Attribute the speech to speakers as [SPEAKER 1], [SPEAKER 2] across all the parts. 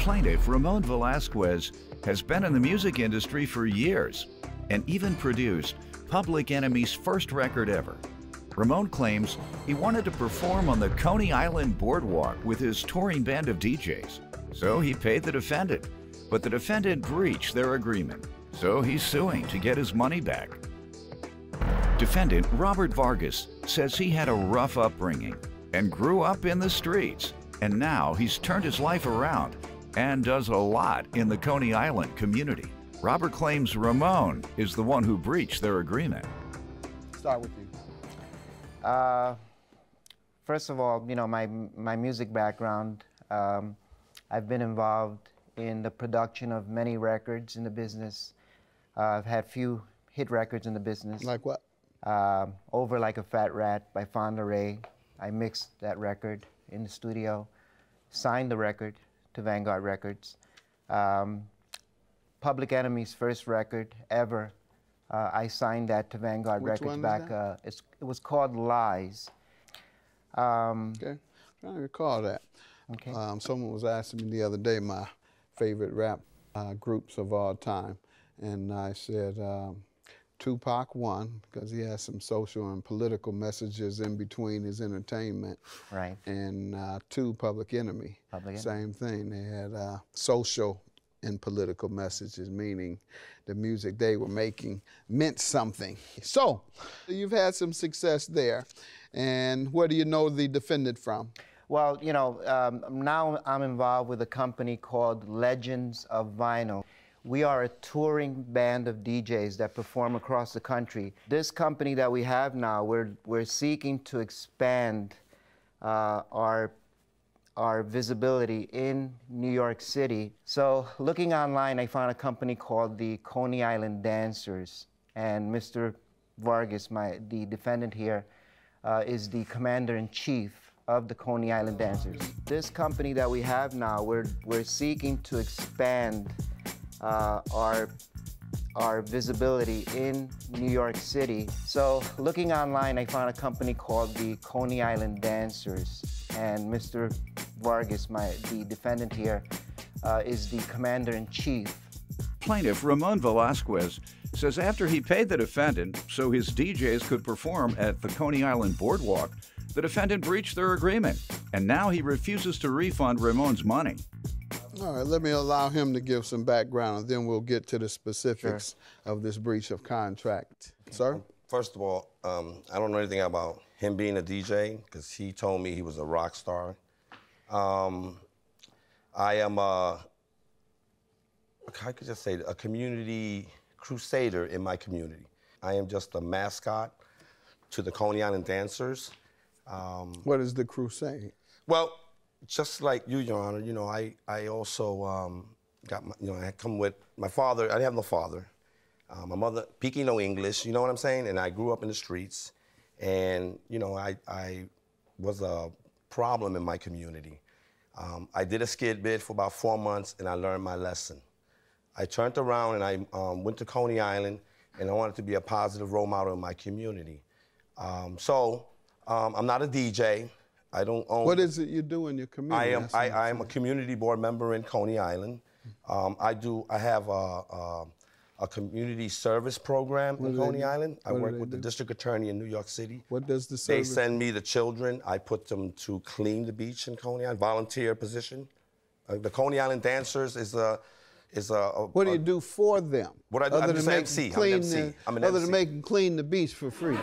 [SPEAKER 1] Plaintiff Ramon Velazquez has been in the music industry for years and even produced Public Enemy's first record ever. Ramon claims he wanted to perform on the Coney Island boardwalk with his touring band of DJs, so he paid the defendant. But the defendant breached their agreement, so he's suing to get his money back. Defendant Robert Vargas says he had a rough upbringing and grew up in the streets, and now he's turned his life around and does a lot in the Coney Island community. Robert claims Ramon is the one who breached their agreement.
[SPEAKER 2] Start with you.
[SPEAKER 3] First of all, you know, my music background, I've been involved in the production of many records in the business. I've had few hit records in the business.
[SPEAKER 2] Like what?
[SPEAKER 3] Over Like a Fat Rat by Fonda Rae. I mixed that record in the studio, signed the record to Vanguard Records. Public Enemy's first record ever, I signed that to Vanguard Records back. It was called Lies.
[SPEAKER 2] Okay, I'm trying to recall that.
[SPEAKER 3] Okay.
[SPEAKER 2] Someone was asking me the other day my favorite rap groups of all time, and I said Tupac won because he has some social and political messages in between his entertainment.
[SPEAKER 3] Right.
[SPEAKER 2] And two, Public Enemy. Same thing. They had social and political messages, meaning the music they were making meant something. So, you've had some success there. And where do you know the defendant from?
[SPEAKER 3] Well, you know, now I'm involved with a company called Legends of Vinyl. We are a touring band of DJs that perform across the country. This company that we have now, we're seeking to expand our visibility in New York City. So looking online, I found a company called the Coney Island Dancers, and Mr. Vargas, the defendant here, is the commander-in-chief of the Coney Island Dancers. This company that we have now, we're seeking to expand our visibility in New York City. So looking online, I found a company called the Coney Island Dancers, and Mr. Vargas, the defendant here, is the commander-in-chief.
[SPEAKER 1] Plaintiff Ramon Velazquez says after he paid the defendant so his DJs could perform at the Coney Island boardwalk, the defendant breached their agreement, and now he refuses to refund Ramon's money.
[SPEAKER 2] All right, let me allow him to give some background, and then we'll get to the specifics of this breach of contract. Sir?
[SPEAKER 4] First of all, I don't know anything about him being a DJ, because he told me he was a rock star. I am I could just say a community crusader in my community. I am just a mascot to the Coney Island Dancers.
[SPEAKER 2] What is the crusade?
[SPEAKER 4] Well, just like you, Your Honor, you know, I also got, I come with my father. I didn't have no father. My mother speaking no English, you know what I'm saying? And I grew up in the streets, and you know, I was a problem in my community. I did a skid bid for about 4 months, and I learned my lesson. I turned around and I went to Coney Island, and I wanted to be a positive role model in my community. I'm not a DJ. I don't own.
[SPEAKER 2] What is it you do in your community?
[SPEAKER 4] I am a community board member in Coney Island. I have a community service program in Coney Island. I work with the district attorney in New York City.
[SPEAKER 2] What does the service?
[SPEAKER 4] They send me the children. I put them to clean the beach in Coney Island, volunteer position. The Coney Island Dancers is a
[SPEAKER 2] what do you do for them?
[SPEAKER 4] What I do, I'm just an MC. I'm an MC.
[SPEAKER 2] Other than make them clean the beach for free.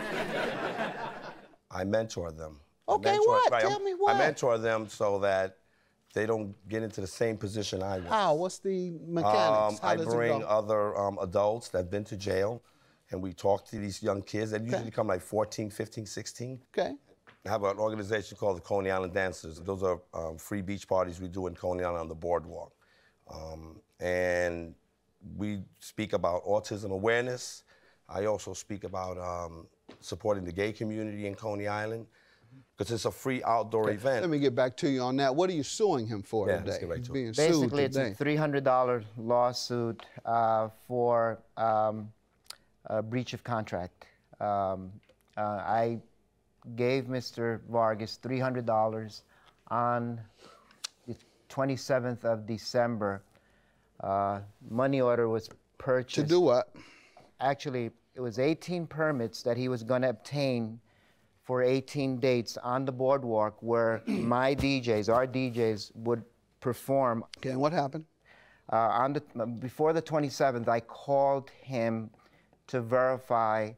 [SPEAKER 4] I mentor them.
[SPEAKER 2] Okay, what? Tell me what?
[SPEAKER 4] I mentor them so that they don't get into the same position I was.
[SPEAKER 2] How? What's the mechanics? How
[SPEAKER 4] I
[SPEAKER 2] does
[SPEAKER 4] bring
[SPEAKER 2] it go?
[SPEAKER 4] other adults that have been to jail, and we talk to these young kids that usually come like 14, 15, 16.
[SPEAKER 2] Okay.
[SPEAKER 4] I have an organization called the Coney Island Dancers. Those are free beach parties we do in Coney Island on the boardwalk. And we speak about autism awareness. I also speak about supporting the gay community in Coney Island, because it's a free outdoor event.
[SPEAKER 2] Let me get back to you on that. What are you suing him for today?
[SPEAKER 4] Let's get right to it.
[SPEAKER 3] Basically, it's a $300 lawsuit for a breach of contract. I gave Mr. Vargas $300 on the 27th of December, money order was purchased.
[SPEAKER 2] To do what?
[SPEAKER 3] Actually, it was 18 permits that he was going to obtain for 18 dates on the boardwalk where my DJs, our DJs, would perform.
[SPEAKER 2] Okay, and what happened?
[SPEAKER 3] Before the 27th, I called him to verify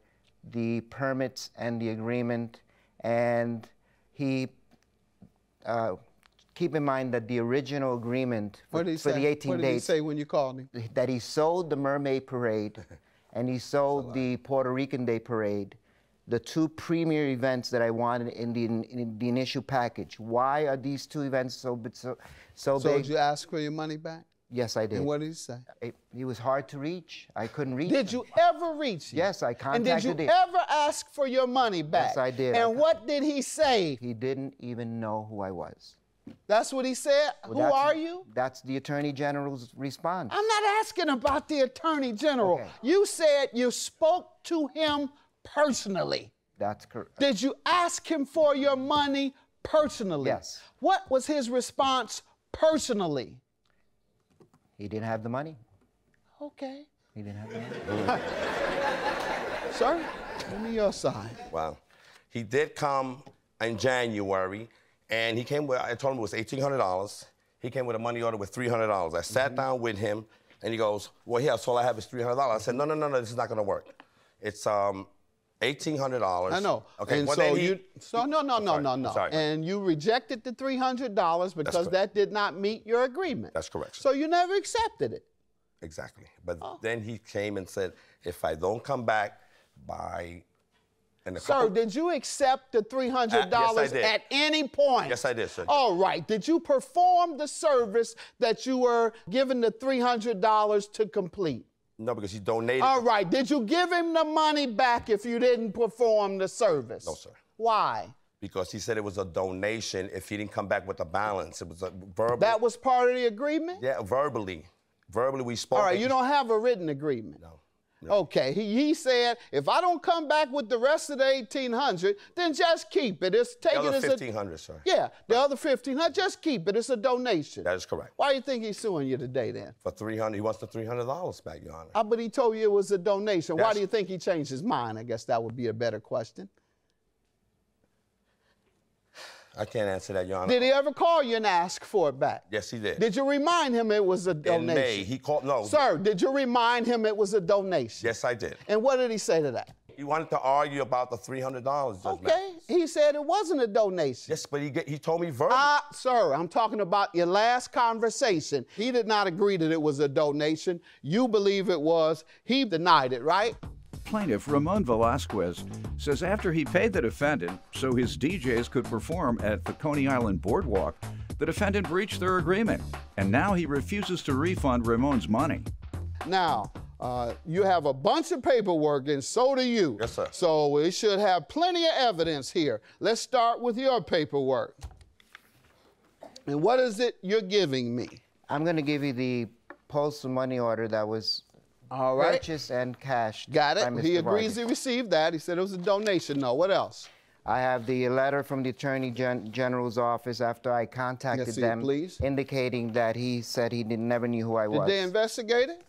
[SPEAKER 3] the permits and the agreement, and he, keep in mind that the original agreement for the 18 dates.
[SPEAKER 2] What did he say when you called him?
[SPEAKER 3] That he sold the Mermaid Parade and he sold the Puerto Rican Day Parade, the two premier events that I wanted in the initial package. Why are these two events so big?
[SPEAKER 2] So did you ask for your money back?
[SPEAKER 3] Yes, I did.
[SPEAKER 2] And what did he say?
[SPEAKER 3] He was hard to reach. I couldn't reach
[SPEAKER 2] Did
[SPEAKER 3] him.
[SPEAKER 2] you ever reach him?
[SPEAKER 3] Yes, I contacted him.
[SPEAKER 2] And did you ever ask for your money back?
[SPEAKER 3] Yes, I did.
[SPEAKER 2] And what did he say?
[SPEAKER 3] He didn't even know who I was.
[SPEAKER 2] That's what he said?
[SPEAKER 3] Well,
[SPEAKER 2] who are you?
[SPEAKER 3] That's the Attorney General's response.
[SPEAKER 2] I'm not asking about the Attorney General.
[SPEAKER 3] Okay.
[SPEAKER 2] You said you spoke to him personally.
[SPEAKER 3] That's correct.
[SPEAKER 2] Did you ask him for your money personally?
[SPEAKER 3] Yes.
[SPEAKER 2] What was his response personally?
[SPEAKER 3] He didn't have the money.
[SPEAKER 2] Okay.
[SPEAKER 3] He didn't have the money.
[SPEAKER 2] Sir, give me your side.
[SPEAKER 4] Wow. He did come in January, and he came with, I told him it was $1,800. He came with a money order with $300. I sat down with him, and he goes, well, yeah, so all I have is $300. I said, no, this is not going to work. It's $1,800.
[SPEAKER 2] I know.
[SPEAKER 4] Okay.
[SPEAKER 2] And
[SPEAKER 4] well,
[SPEAKER 2] so no.
[SPEAKER 4] Sorry.
[SPEAKER 2] And you rejected the $300 because that did not meet your agreement.
[SPEAKER 4] That's correct.
[SPEAKER 2] So you never accepted it.
[SPEAKER 4] Exactly. But then he came and said, if I don't come back by...
[SPEAKER 2] Sir, did you accept the $300
[SPEAKER 4] yes, I did.
[SPEAKER 2] at any point?
[SPEAKER 4] Yes, I did, sir.
[SPEAKER 2] All right. Did you perform the service that you were given the $300 to complete?
[SPEAKER 4] No, because he donated.
[SPEAKER 2] All right. Did you give him the money back if you didn't perform the service?
[SPEAKER 4] No, sir.
[SPEAKER 2] Why?
[SPEAKER 4] Because he said it was a donation if he didn't come back with a balance. It was a verbal.
[SPEAKER 2] That was part of the agreement?
[SPEAKER 4] Yeah, verbally. Verbally, we spoke.
[SPEAKER 2] All right. You don't have a written agreement?
[SPEAKER 4] No.
[SPEAKER 2] Okay, he said, if I don't come back with the rest of the $1,800, then just keep it. Take
[SPEAKER 4] the
[SPEAKER 2] it
[SPEAKER 4] other
[SPEAKER 2] as
[SPEAKER 4] $1,500, sir.
[SPEAKER 2] Yeah, the other $1,500, just keep it. It's a donation.
[SPEAKER 4] That is correct.
[SPEAKER 2] Why do you think he's suing you today then?
[SPEAKER 4] For $300, he wants the $300 back, Your Honor.
[SPEAKER 2] But he told you it was a donation.
[SPEAKER 4] Yes.
[SPEAKER 2] Why do you think he changed his mind? I guess that would be a better question.
[SPEAKER 4] I can't answer that, Your Honor.
[SPEAKER 2] Did he ever call you and ask for it back?
[SPEAKER 4] Yes, he did.
[SPEAKER 2] Did you remind him it was a donation?
[SPEAKER 4] In May, he called, no.
[SPEAKER 2] Sir, did you remind him it was a donation?
[SPEAKER 4] Yes, I did.
[SPEAKER 2] And what did he say to that?
[SPEAKER 4] He wanted to argue about the $300, Judge
[SPEAKER 2] Okay,
[SPEAKER 4] Mathis.
[SPEAKER 2] he said it wasn't a donation.
[SPEAKER 4] Yes, but he told me verbally.
[SPEAKER 2] Sir, I'm talking about your last conversation. He did not agree that it was a donation. You believe it was. He denied it, right?
[SPEAKER 1] Plaintiff Ramon VELAZQUEZ says after he paid the defendant so his DJs could perform at the Coney Island boardwalk, the defendant breached their agreement, and now he refuses to refund Ramon's money.
[SPEAKER 2] Now, you have a bunch of paperwork, and so do you.
[SPEAKER 4] Yes, sir.
[SPEAKER 2] So we should have plenty of evidence here. Let's start with your paperwork. And what is it you're giving me?
[SPEAKER 3] I'm going to give you the postal money order that was purchased and cashed.
[SPEAKER 2] Got it.
[SPEAKER 3] by Mr.
[SPEAKER 2] He agrees
[SPEAKER 3] Vargas.
[SPEAKER 2] he received that. He said it was a donation. No, what else?
[SPEAKER 3] I have the letter from the Attorney General's office after I contacted them,
[SPEAKER 2] please.
[SPEAKER 3] Indicating that he said he never knew who I was.
[SPEAKER 2] Did they investigate it?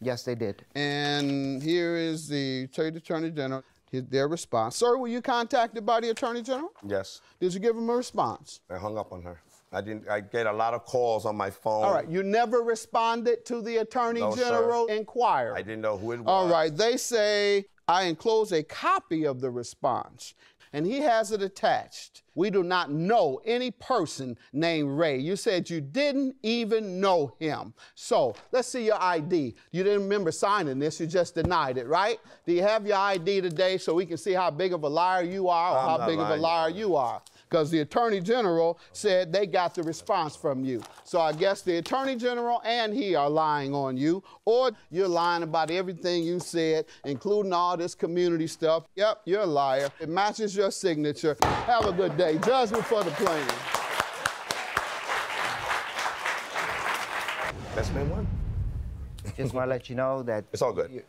[SPEAKER 3] Yes, they did.
[SPEAKER 2] And here is the Attorney General, their response. Sir, were you contacted by the Attorney General?
[SPEAKER 4] Yes.
[SPEAKER 2] Did you give him a response?
[SPEAKER 4] I hung up on her. I get a lot of calls on my phone.
[SPEAKER 2] All right, you never responded to the Attorney General inquiry?
[SPEAKER 4] I didn't know who it was.
[SPEAKER 2] All right, they say, I enclose a copy of the response, and he has it attached. We do not know any person named Ray. You said you didn't even know him. So let's see your ID. You didn't remember signing this, you just denied it, right? Do you have your ID today so we can see how big of a liar you are or how big of a liar you are? Because the Attorney General said they got the response from you. So I guess the Attorney General and he are lying on you, or you're lying about everything you said, including all this community stuff. Yep, you're a liar. It matches your signature. Have a good day. Judgment for the plaintiff.
[SPEAKER 4] That's been one.
[SPEAKER 3] Just want to let you know that
[SPEAKER 4] It's all good.